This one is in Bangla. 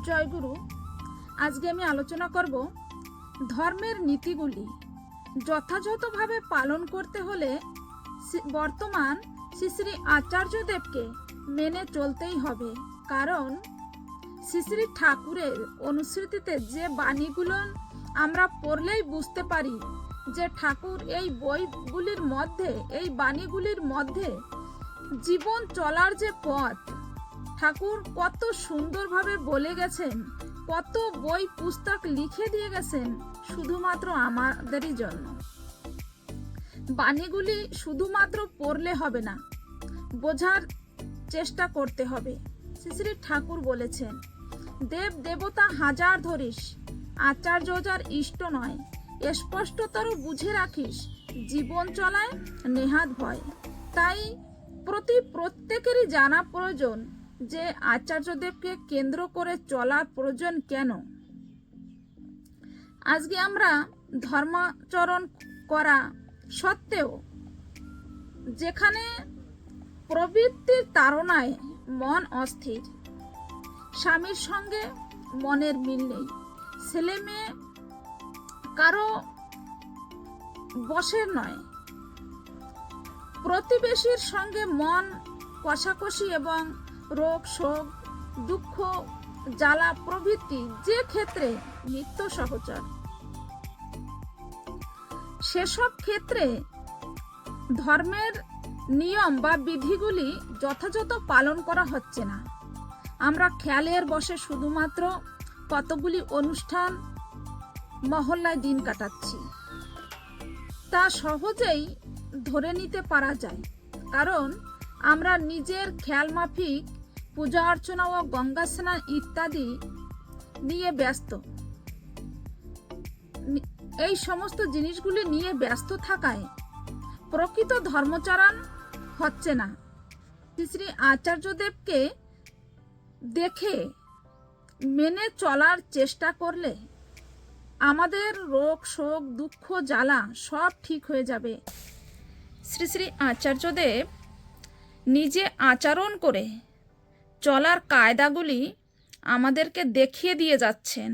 জয়গুরু। আজকে আমি আলোচনা করব ধর্মের নীতিগুলি যথাযথভাবে পালন করতে হলে বর্তমান শ্রী শ্রী আচার্যদেবকে মেনে চলতেই হবে। কারণ শ্রী শ্রী ঠাকুরের অনুসৃতিতে যে বাণীগুলো আমরা পড়লেই বুঝতে পারি যে ঠাকুর এই বইগুলির মধ্যে, এই বাণীগুলির মধ্যে জীবন চলার যে পথ ঠাকুর কত সুন্দরভাবে বলে গেছেন, কত বই পুস্তক লিখে দিয়ে গেছেন শুধুমাত্র আমাদেরই জন্য। বাণীগুলি শুধুমাত্র পড়লে হবে না, বোঝার চেষ্টা করতে হবে। শ্রী শ্রী ঠাকুর বলেছেন, দেব দেবতা হাজার ধরিস, আচার্য যার ইষ্ট নয়, স্পষ্টতর বুঝে রাখিস, জীবন চলায় নেহাত ভয়। তাই প্রত্যেকেরই জানা প্রয়োজন যে আচার্যদেবকে কেন্দ্র করে চলা প্রয়োজন কেন। আজকে আমরা ধর্মাচরণ করা সত্ত্বেও যেখানে প্রবৃত্তির তাড়নায় মন অস্থির, স্বামীর সঙ্গে মনের মিল নেই, ছেলে মেয়ে কারো বশের নয়, প্রতিবেশীর সঙ্গে মন কষাকষি এবং রোগ শোক দুঃখ জ্বালা প্রভৃতি যে ক্ষেত্রে নিত্য সহচর, সেসব ক্ষেত্রে ধর্মের নিয়ম বা বিধিগুলি যথাযথ পালন করা হচ্ছে না। আমরা খেয়ালের বশে শুধুমাত্র কতগুলি অনুষ্ঠান মহল্লায় দিন কাটাচ্ছি, তা সহজেই ধরে নিতে পারা যায়। কারণ আমরা নিজের খেয়াল মাফিক পূজা অর্চনা ও গঙ্গা স্নান ইত্যাদি নিয়ে ব্যস্ত। এই সমস্ত জিনিসগুলি নিয়ে ব্যস্ত থাকায় প্রকৃত ধর্মচরণ হচ্ছে না। শ্রী শ্রী আচার্যদেবকে দেখে মেনে চলার চেষ্টা করলে আমাদের রোগ শোক দুঃখ জ্বালা সব ঠিক হয়ে যাবে। শ্রী শ্রী আচার্যদেব নিজে আচরণ করে চলার কায়দাগুলি আমাদেরকে দেখিয়ে দিয়ে যাচ্ছেন।